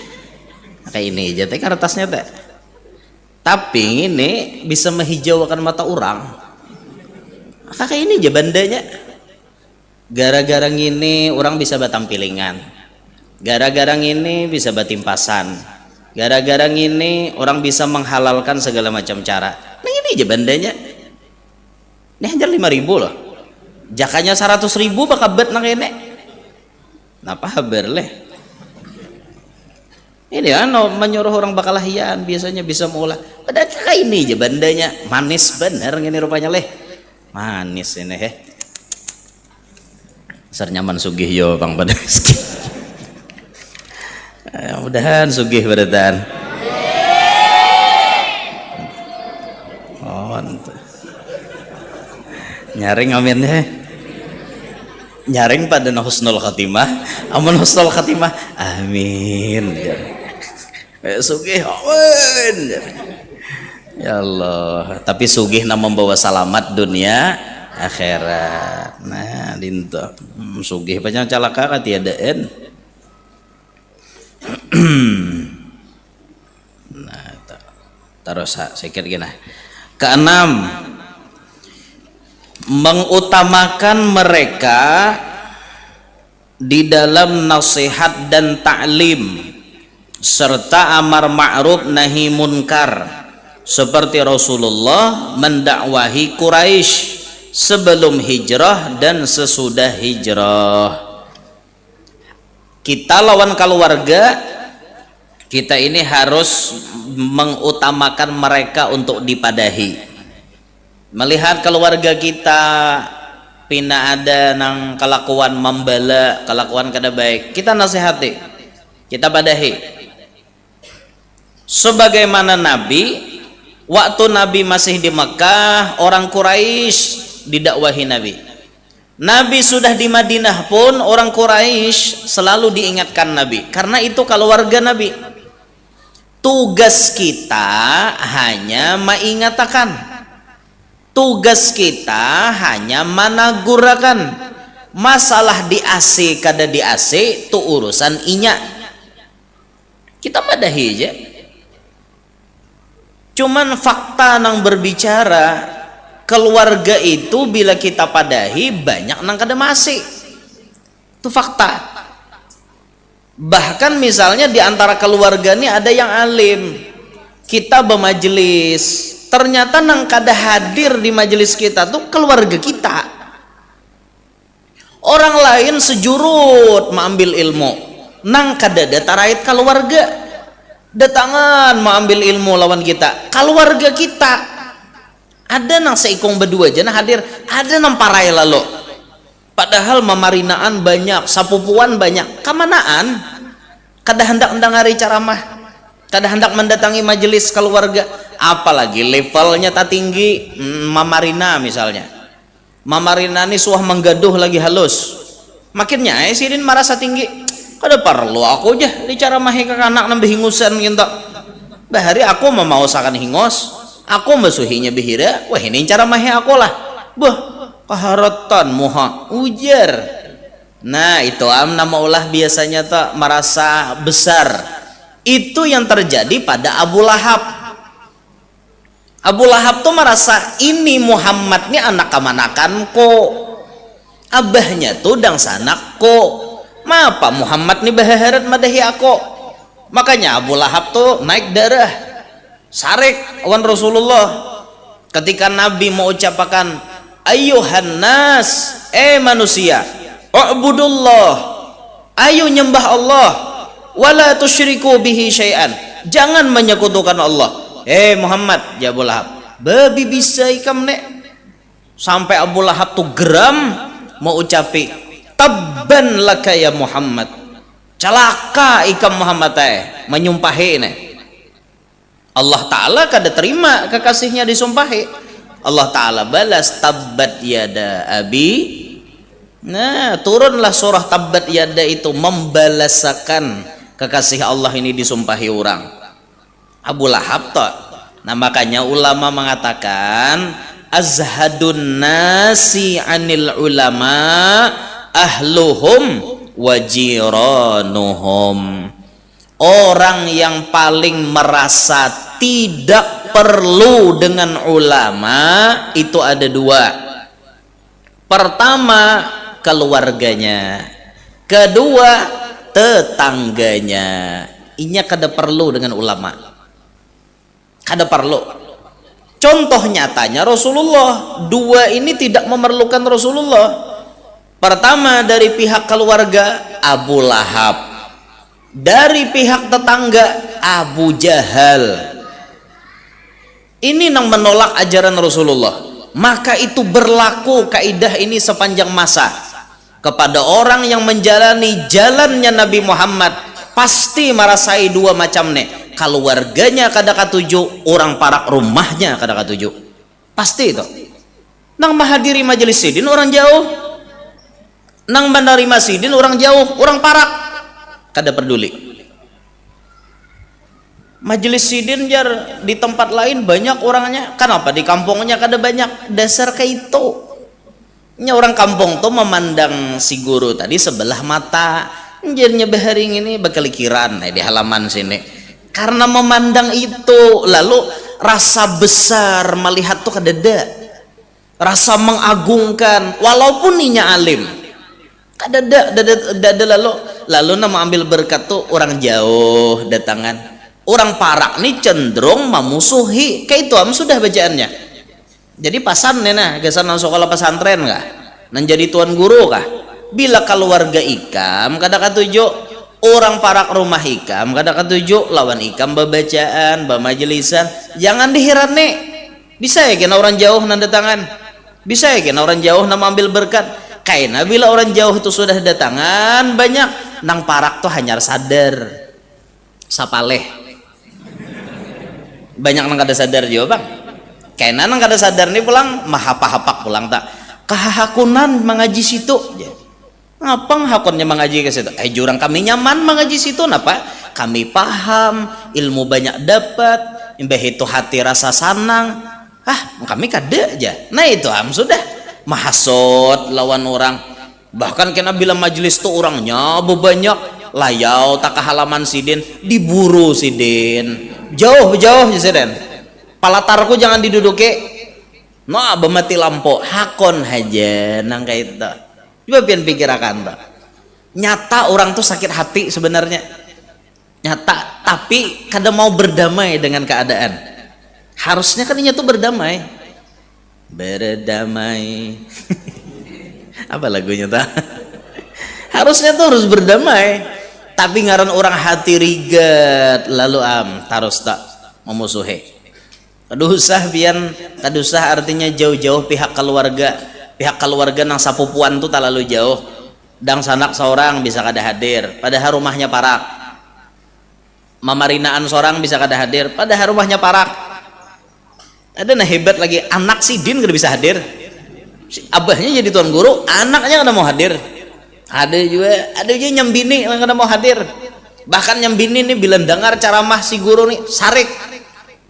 kayak ini aja teh kertasnya teh tapi ini bisa menghijaukan mata orang kakak ini aja bandanya gara-gara ini orang bisa batampilingan gara-gara ini bisa batimpasan gara-gara ini orang bisa menghalalkan segala macam cara nah ini aja bandanya ini hajar 5.000 loh jakanya 100.000 bakal bet nak ini napa haber leh ini menyuruh orang bakalahian biasanya bisa mengolah padahal kayak ini aja bandanya manis bener ini rupanya leh manis ini besar nyaman sugih yo bang pada mudahan sugih beratan nyaring amin nyaring pada husnul khatimah amun husnul khatimah amin sugih amin ya Allah tapi sugih na membawa selamat dunia akhirat nah dinto sugih banyak calaka katiadaan nah terus saya kira gini keenam mengutamakan mereka di dalam nasihat dan ta'lim serta amar ma'ruf nahi munkar seperti Rasulullah mendakwahi Quraisy sebelum hijrah dan sesudah hijrah. Kita lawan keluarga kita ini harus mengutamakan mereka untuk dipadahi. Melihat keluarga kita pina ada nang kelakuan membala, kelakuan kada baik, kita nasihati, kita padahi. Sebagaimana Nabi, waktu Nabi masih di Mekah, orang Quraisy didakwahi Nabi. Nabi sudah di Madinah pun orang Quraisy selalu diingatkan Nabi, karena itu keluarga Nabi. Tugas kita hanya mengingatkan, tugas kita hanya managurakan. Masalah di AC kada di AC itu urusan inya, kita padahi aja. Cuman fakta nang berbicara keluarga itu bila kita padahi banyak nang kada masih, itu fakta. Bahkan misalnya di antara keluarga ini ada yang alim, kita bermajelis, ternyata nang kada hadir di majelis kita tuh keluarga kita. Orang lain sejurut mengambil ilmu, nang kada ada tarait keluarga, datangan mengambil ilmu lawan kita, keluarga kita. Ada nang seikong berdua aja nah hadir, ada nang parai lalu. Padahal mamarinaan banyak, sapupuan banyak, kamanaan kada hendak hari ceramah, kada hendak mendatangi majelis keluarga, apalagi levelnya tak tinggi. Mamarina misalnya, mamarina ini suah menggaduh lagi halus, makinnya sidin merasa tinggi, kada perlu aku aja dicaramahi ke anak nambah hingusan gitu. Bahari aku memausakan hingos, aku mesuhinya bihira, wah ini caramahi aku lah, kaharatan muha ujar. Nah itu nama ulah biasanya tak merasa besar. Itu yang terjadi pada Abu Lahab. Abu Lahab tuh merasa ini Muhammad nih anak kamanakanku, abahnya tuh dang sanakku, mapa Muhammad nih baharat madahi aku. Makanya Abu Lahab tuh naik darah sarik awan Rasulullah ketika Nabi mau ucapakan Ayyuhan nas, manusia, ubudullah, ayo nyembah Allah, wala tusyriku bihi syai'an, jangan menyekutukan Allah. Muhammad, ya Abu Lahab, babi bisa ikam nek. Sampai Abu Lahab tuh geram mau ucapi tabban laka ya Muhammad, celaka ikam Muhammad menyumpahi nek. Allah Ta'ala kada terima kekasihnya disumpahi. Allah Ta'ala balas tabbat yada abi. Nah, turunlah surah tabbat yada itu membalasakan kekasih Allah ini disumpahi orang Abu Lahab toh. Nah, makanya ulama mengatakan azhadun nasi anil ulama ahluhum wajiranuhum. Orang yang paling merasa tidak perlu dengan ulama itu ada dua. Pertama, keluarganya. Kedua, tetangganya. Inya kada perlu dengan ulama, kada perlu. Contoh nyatanya Rasulullah, dua ini tidak memerlukan Rasulullah. Pertama, dari pihak keluarga Abu Lahab, dari pihak tetangga Abu Jahal. Ini yang menolak ajaran Rasulullah. Maka itu berlaku kaidah ini sepanjang masa kepada orang yang menjalani jalannya Nabi Muhammad, pasti merasai dua macam nih. Keluarganya kada katuju, orang parak rumahnya kada katuju. Pasti itu. Nang menghadiri majelis sidin orang jauh, nang menerima sidin orang jauh, orang parak kada peduli. Majelis sidin jar di tempat lain banyak orangnya, kenapa di kampungnya kada banyak? Dasar kayak itu. Nya orang kampung tuh memandang si guru tadi sebelah mata, jarnya beharing ini bakal kiran di halaman sini. Karena memandang itu, lalu rasa besar melihat tuh kadada, rasa mengagungkan, walaupun ninya alim, kadada, lalu nama ambil berkat tuh orang jauh datangan. Orang parak nih cenderung memusuhi, kayak itu sudah bacaannya. Jadi pasan nih nah, gesan sekolah pesantren kah? Nan jadi tuan guru kah? Bila keluarga ikam kada katuju, orang parak rumah ikam kada katuju, lawan ikam babacaan, bamajelisan, jangan diheran nih. Bisa ya kena orang jauh nan datangan, bisa ya kena orang jauh nama ambil berkat. Kaina bila orang jauh itu sudah datangan banyak, nang parak tuh hanya sadar sapaleh. Banyak nang kada sadar juga bang. Kaina nang kada sadar nih pulang mahapak-hapak pulang tak. Kahakunan mengaji situ. Ngapang hakonnya mengaji ke situ? Jurang kami nyaman mengaji situ napa? Kami paham, ilmu banyak dapat, imbah itu hati rasa sanang. Kami kada aja. Nah itu sudah mahasot lawan orang. Bahkan kena bila majelis tuh orangnya banyak, layau tak ke halaman sidin, diburu sidin. Jauh sidin. Palatarku jangan diduduki. Nah, bemati lampu hakon aja nang kayak itu. Coba pian pikirakan tuh. Nyata orang tuh sakit hati sebenarnya. Nyata, tapi kada mau berdamai dengan keadaan. Harusnya kan tuh berdamai. Berdamai. Apa lagunya tuh? Harusnya tuh harus berdamai. Tapi ngaran orang hati rigat lalu tarus tak memusuhi. Kadusah pian, kadusah artinya jauh-jauh pihak keluarga nang sapupuan tuh tak lalu jauh. Dang sanak seorang bisa kada hadir, padahal rumahnya parak. Mamarinaan seorang bisa kada hadir, padahal rumahnya parak. Ada nah hebat lagi, anak sidin kada bisa hadir. Abahnya jadi tuan guru, anaknya kada mau hadir. Ada juga nyambini yang kada mau hadir. Bahkan nyambini nih bila dengar ceramah si guru nih sarik.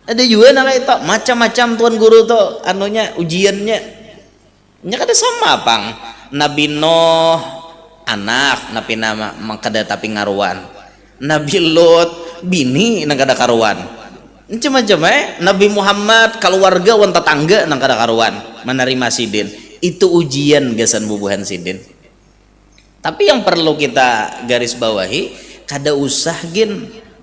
Ada juga nang itu macam-macam tuan guru tuh anunya ujiannya. Nya kada sama pang. Nabi Nuh anak, nabi nama mangkada tapi ngaruan. Nabi Lot bini nang kada karuan. Macam-macam Nabi Muhammad keluarga wan tetangga nang kada karuan menerima sidin. Itu ujian gasan bubuhan sidin. Tapi yang perlu kita garis bawahi, kada usah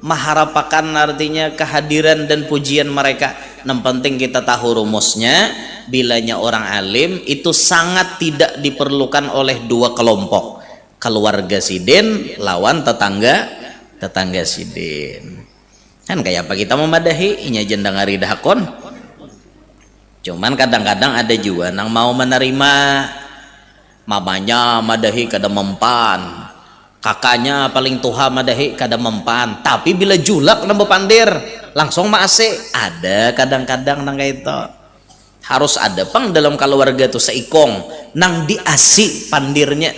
maharapakan artinya kehadiran dan pujian mereka. Yang penting kita tahu rumusnya, bilanya orang alim itu sangat tidak diperlukan oleh dua kelompok, keluarga sidin lawan tetangga sidin. Kan kayak apa kita memadahi inya jendang hari dahakon. Cuman kadang-kadang ada juga yang mau menerima, mamanya madahi kada mempan, kakaknya paling tua madahi kada mempan, tapi bila julak nambah pandir langsung maase. Ada kadang-kadang nang itu harus ada pang dalam keluarga tuh seikong nang diasi pandirnya.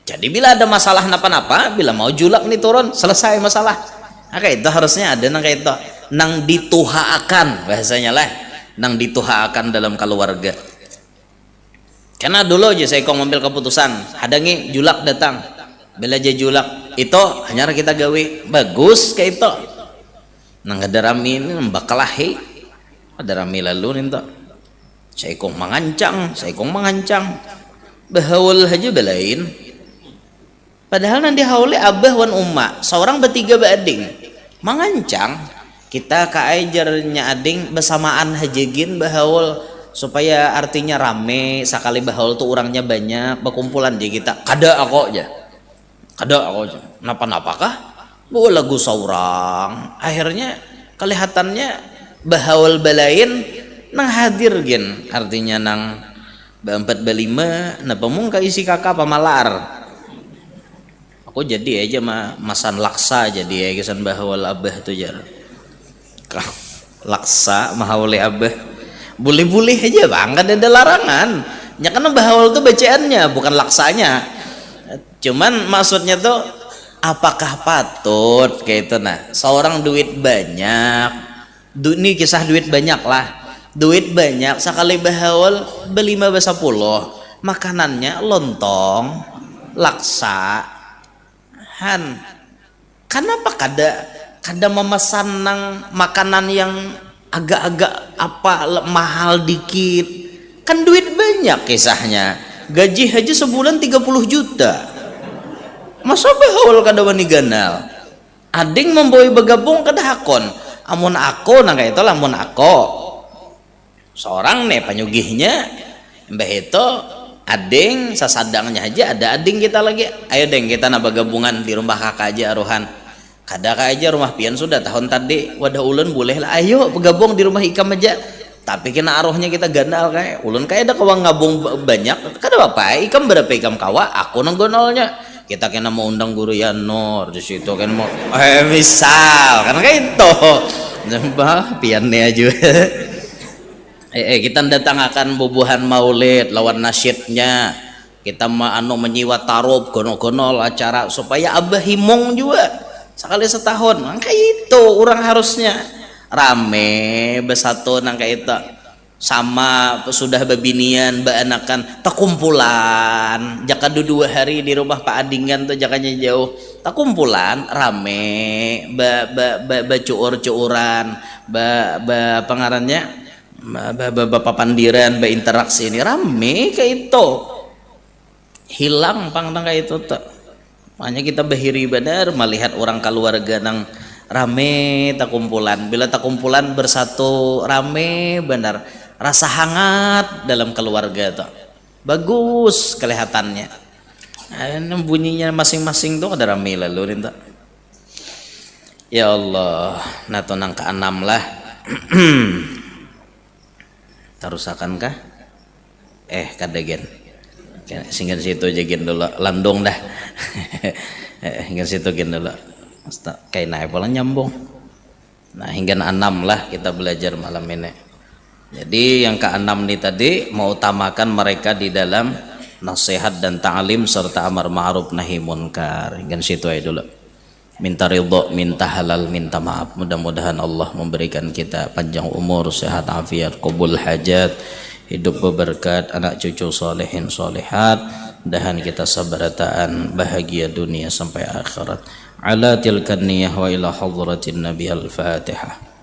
Jadi bila ada masalah napa-napa, bila mau julak nih turun selesai masalah. Nah, itu harusnya ada nang itu nang dituhaakan bahasanya lah, nang dituhaakan dalam keluarga. Karena dulu aja saya kong ambil keputusan, hadangi julak datang, bila aja julak itu hanya kita gawe bagus kayak itu. Nang ada rami ini bakalahi, ada rami lalu nih saya kong mengancang, bahawal aja belain. Padahal nanti haule abah wan umma, seorang bertiga beading, mengancang kita kaajarnya ading bersamaan hajegin bahawal supaya artinya rame sekali bahawal tuh orangnya banyak berkumpulan aja kita. Kada aku aja, napa-napakah? Bu lagu seorang, akhirnya kelihatannya bahawal balain nang hadir gen, artinya nang berempat berlima, napa mung isi kakak pamalar. Aku jadi aja masan laksa jadi ya kesan bahawal abah tuh jar. Laksa mahawali abah. Boleh-boleh aja bang, kan ada larangan. Ya kan bahawal tuh bacaannya bukan laksanya. Cuman maksudnya tuh apakah patut kayak itu nah. Seorang duit banyak. Ini kisah duit banyak lah. Duit banyak sekali bahawal berlima besapuluh. Makanannya lontong, laksa. Han, kenapa kada memesan nang makanan yang agak-agak apa mahal dikit? Kan duit banyak kisahnya. Gaji haji sebulan 30 juta. Masa bahawal kada wani ganal? Ading membawa bergabung kada hakon. Amun aku nang itu lamun aku. Seorang nih panyugihnya mbah itu ading sasadangnya aja ada ading kita lagi, ayo deng kita nambah gabungan di rumah kakak aja aruhan kada aja rumah pian sudah tahun tadi wadah ulun boleh lah, ayo bergabung di rumah ikam aja, tapi kena aruhnya kita gandal kayak ulun kayak ada kawan ngabung banyak kada apa ikam berapa ikam kawa aku nanggonolnya kita kena mau undang guru Yanur di situ kan mau misal kan kayak itu nambah pian nih aja. Kita datangkan bubuhan maulid lawan nasyidnya, kita menyiwa tarub gono-gono acara supaya abah himong juga sekali setahun. Maka itu orang harusnya rame bersatu nang kayak itu sama sudah bebinian beanakan takumpulan jaka 2 hari di rumah Pak Adingan tuh jakanya jauh takumpulan rame cuuran apa ngarannya bapak pandiran berinteraksi ini rame kayak itu hilang pangtang kayak itu tak makanya kita bahiri benar melihat orang keluarga nang rame tak kumpulan bila tak kumpulan bersatu rame benar rasa hangat dalam keluarga tuh bagus kelihatannya bunyinya masing-masing tuh ada rame lalu nih ya Allah nah nang ke-6 lah. Tarusakankah kadagen sehingga situ aja gen dulu landong dah hingga situ gen dulu kayak naik pola nyambung nah hingga 6 lah kita belajar malam ini. Jadi yang ke-6 nih tadi mau utamakan mereka di dalam nasihat dan ta'lim serta amar ma'ruf nahi munkar. Hingga situ aja dulu. Minta ridho, minta halal, minta maaf. Mudah-mudahan Allah memberikan kita panjang umur, sehat, afiat, qabul hajat, hidup berberkat, anak cucu solehin solehat, dan kita sabarataan bahagia dunia sampai akhirat. Ala tilkan niyah wa ila hadratin nabi al-fatihah.